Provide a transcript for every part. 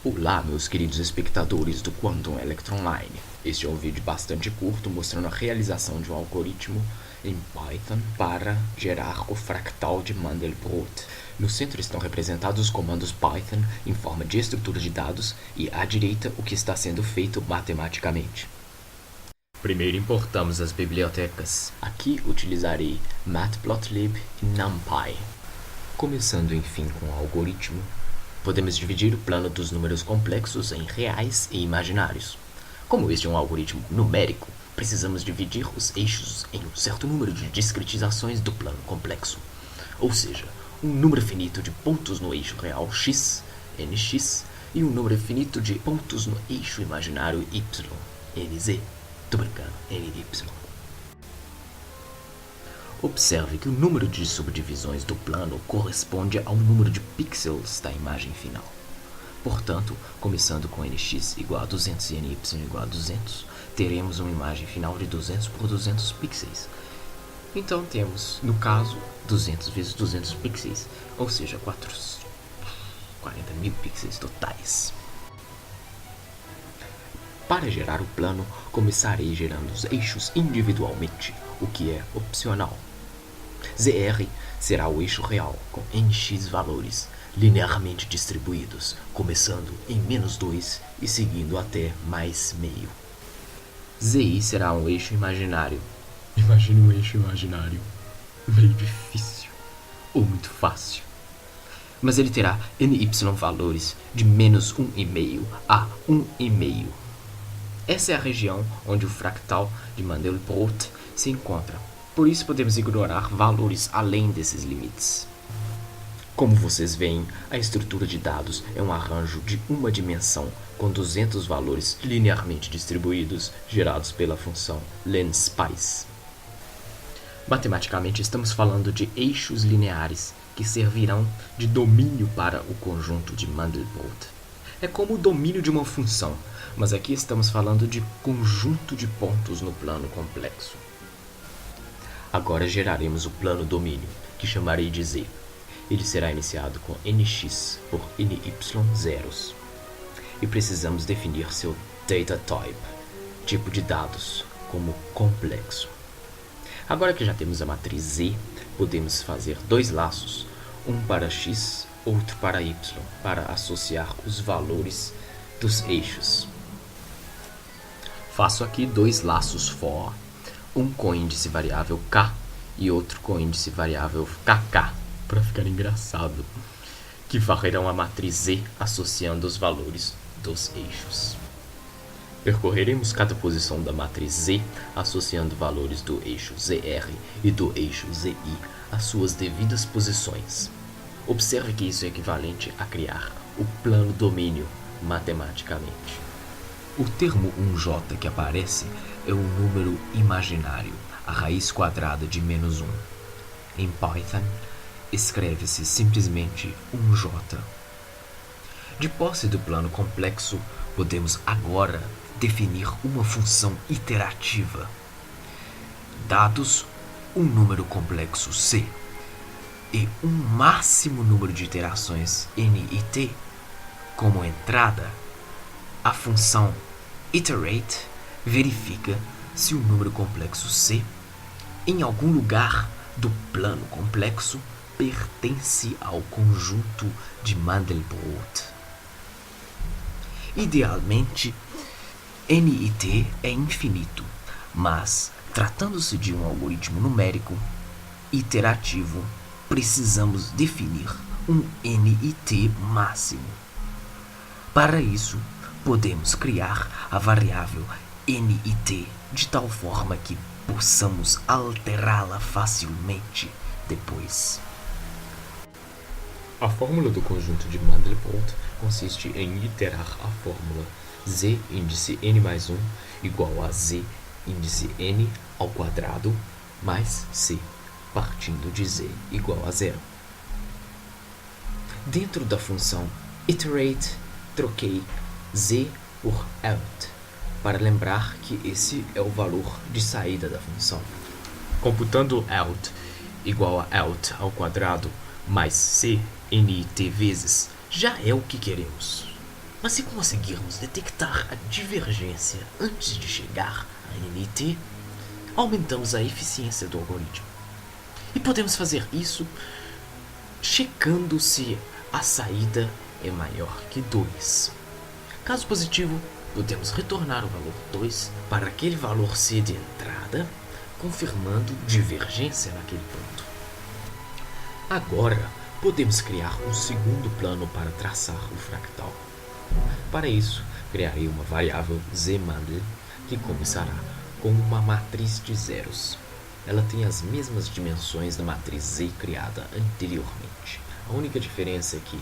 Olá, meus queridos espectadores do Quantum Electronline. Este é um vídeo bastante curto mostrando a realização de um algoritmo em Python para gerar o fractal de Mandelbrot. No centro estão representados os comandos Python em forma de estrutura de dados e à direita o que está sendo feito matematicamente. Primeiro importamos as bibliotecas. Aqui utilizarei Matplotlib e NumPy. Começando enfim com o algoritmo, podemos dividir o plano dos números complexos em reais e imaginários. Como este é um algoritmo numérico, precisamos dividir os eixos em um certo número de discretizações do plano complexo, ou seja, um número finito de pontos no eixo real x, nx, e um número finito de pontos no eixo imaginário y, nz. Tô brincando, ny. Observe que o número de subdivisões do plano corresponde ao número de pixels da imagem final. Portanto, começando com nx igual a 200 e ny igual a 200, teremos uma imagem final de 200 por 200 pixels. Então temos, no caso, 200 vezes 200 pixels, ou seja, 40.000 pixels totais. Para gerar o plano, começarei gerando os eixos individualmente, o que é opcional. ZR será o eixo real, com nx valores linearmente distribuídos, começando em -2 e seguindo até mais meio. ZI será um eixo imaginário. Imagine um eixo imaginário. Meio difícil, ou muito fácil. Mas ele terá ny valores de -1,5 a 1,5. Essa é a região onde o fractal de Mandelbrot se encontra. Por isso podemos ignorar valores além desses limites. Como vocês veem, a estrutura de dados é um arranjo de uma dimensão com 200 valores linearmente distribuídos gerados pela função lenSpice. Matematicamente estamos falando de eixos lineares que servirão de domínio para o conjunto de Mandelbrot. É como o domínio de uma função, mas aqui estamos falando de conjunto de pontos no plano complexo. Agora geraremos o plano domínio, que chamarei de Z. Ele será iniciado com nx por ny zeros. E precisamos definir seu data type, tipo de dados, como complexo. Agora que já temos a matriz Z, podemos fazer dois laços, um para x, outro para y, para associar os valores dos eixos. Faço aqui dois laços for, um com índice variável k e outro com índice variável kk, para ficar engraçado, que varrerão a matriz Z associando os valores dos eixos. Percorreremos cada posição da matriz Z associando valores do eixo ZR e do eixo ZI às suas devidas posições. Observe que isso é equivalente a criar o plano domínio matematicamente. O termo 1j que aparece é um número imaginário, a raiz quadrada de -1. Em Python, escreve-se simplesmente 1j. De posse do plano complexo, podemos agora definir uma função iterativa. Dados um número complexo C e um máximo número de iterações n e t como entrada, a função iterate verifica se o número complexo C, em algum lugar do plano complexo, pertence ao conjunto de Mandelbrot. Idealmente, n e t é infinito, mas, tratando-se de um algoritmo numérico iterativo, precisamos definir um n e t máximo. Para isso, podemos criar a variável n e t de tal forma que possamos alterá-la facilmente depois. A fórmula do conjunto de Mandelbrot consiste em iterar a fórmula z índice n mais 1 igual a z índice n ao quadrado mais c, partindo de z igual a 0. Dentro da função iterate, troquei z por out, para lembrar que esse é o valor de saída da função. Computando out igual a out ao quadrado mais c nit vezes, já é o que queremos. Mas se conseguirmos detectar a divergência antes de chegar a NT, aumentamos a eficiência do algoritmo. E podemos fazer isso checando se a saída é maior que 2. Caso positivo, podemos retornar o valor 2 para aquele valor C de entrada, confirmando divergência naquele ponto. Agora, podemos criar um segundo plano para traçar o fractal. Para isso, criarei uma variável zMandel que começará com uma matriz de zeros. Ela tem as mesmas dimensões da matriz Z criada anteriormente. A única diferença é que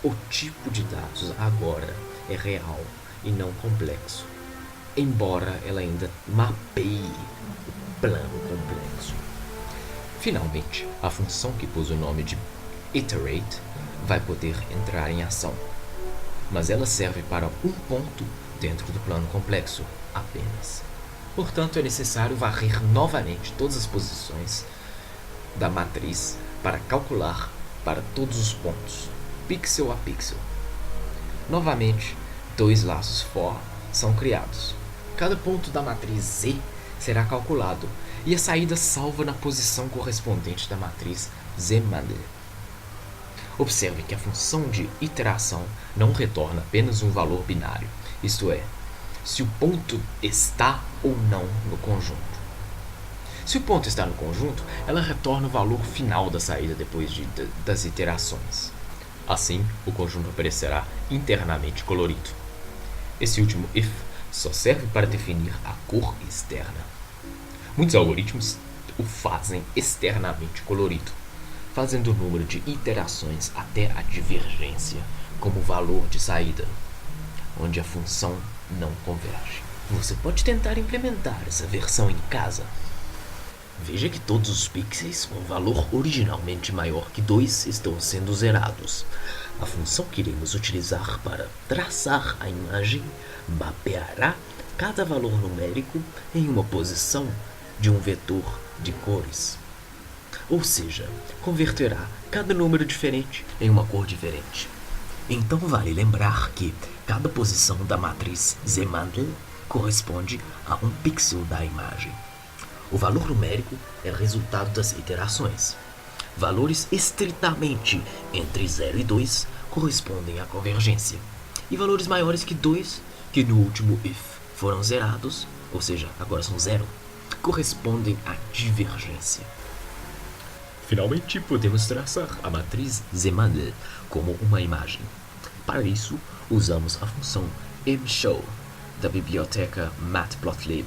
o tipo de dados agora é real e não complexo, embora ela ainda mapeie o plano complexo. Finalmente, a função que pôs o nome de iterate vai poder entrar em ação, mas ela serve para um ponto dentro do plano complexo apenas. Portanto, é necessário varrer novamente todas as posições da matriz para calcular para todos os pontos, pixel a pixel. Novamente, 2 laços for são criados. Cada ponto da matriz Z será calculado e a saída salva na posição correspondente da matriz zMandel. Observe que a função de iteração não retorna apenas um valor binário, isto é, se o ponto está ou não no conjunto. Se o ponto está no conjunto, ela retorna o valor final da saída depois das iterações. Assim, o conjunto aparecerá internamente colorido. Esse último if só serve para definir a cor externa. Muitos algoritmos o fazem externamente colorido, fazendo o número de iterações até a divergência como valor de saída, onde a função não converge. Você pode tentar implementar essa versão em casa. Veja que todos os pixels com valor originalmente maior que 2 estão sendo zerados. A função que iremos utilizar para traçar a imagem mapeará cada valor numérico em uma posição de um vetor de cores. Ou seja, converterá cada número diferente em uma cor diferente. Então vale lembrar que cada posição da matriz zMandel corresponde a um pixel da imagem. O valor numérico é resultado das iterações. Valores estritamente entre 0 e 2 correspondem à convergência. E valores maiores que 2, que no último if foram zerados, ou seja, agora são 0, correspondem à divergência. Finalmente, podemos traçar a matriz zMandel como uma imagem. Para isso, usamos a função mshow da biblioteca matplotlib.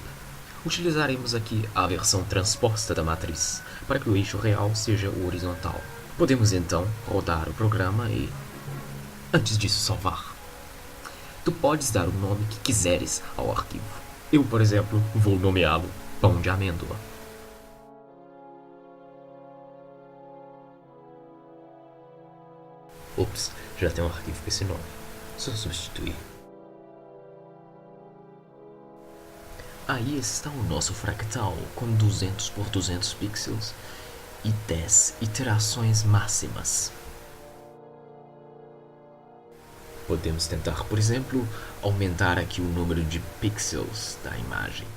Utilizaremos aqui a versão transposta da matriz, para que o eixo real seja o horizontal. Podemos então rodar o programa e, antes disso, salvar. Tu podes dar o nome que quiseres ao arquivo. Eu, por exemplo, vou nomeá-lo Pão de Amêndoa. Ops, já tem um arquivo com esse nome. Só substituir. Aí está o nosso fractal com 200 por 200 pixels e 10 iterações máximas. Podemos tentar, por exemplo, aumentar aqui o número de pixels da imagem.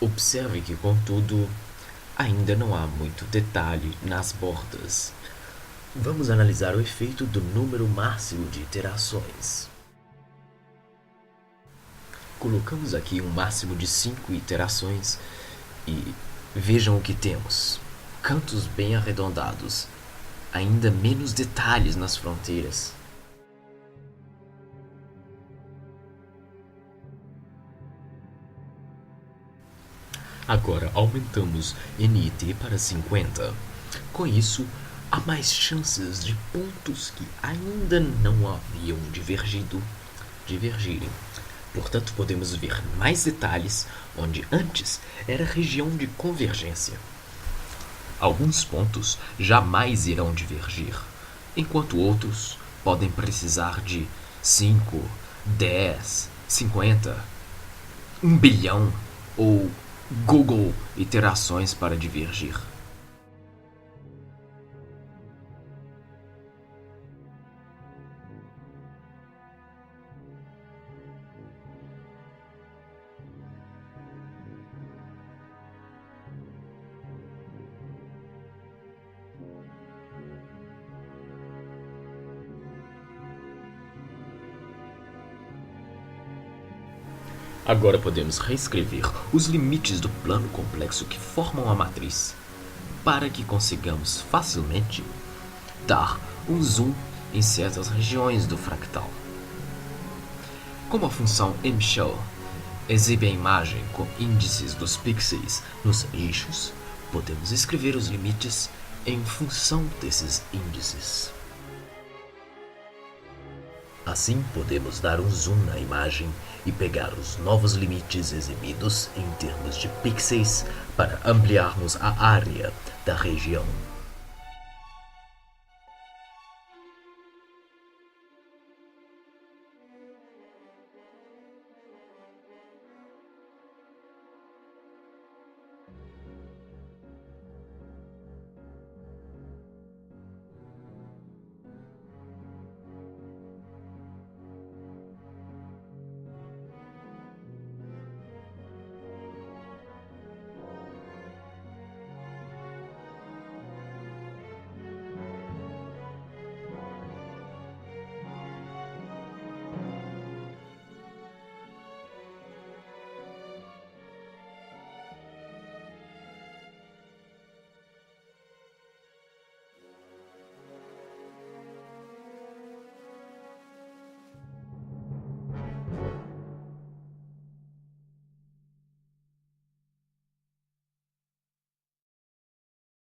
Observe que, contudo, ainda não há muito detalhe nas bordas. Vamos analisar o efeito do número máximo de iterações. Colocamos aqui um máximo de 5 iterações e vejam o que temos. Cantos bem arredondados, ainda menos detalhes nas fronteiras. Agora aumentamos NIT para 50. Com isso, há mais chances de pontos que ainda não haviam divergirem. Portanto, podemos ver mais detalhes onde antes era região de convergência. Alguns pontos jamais irão divergir, enquanto outros podem precisar de 5, 10, 50, 1 bilhão ou Google iterações para divergir. Agora podemos reescrever os limites do plano complexo que formam a matriz, para que consigamos facilmente dar um zoom em certas regiões do fractal. Como a função mshell exibe a imagem com índices dos pixels nos eixos, podemos escrever os limites em função desses índices. Assim, podemos dar um zoom na imagem e pegar os novos limites exibidos em termos de pixels para ampliarmos a área da região.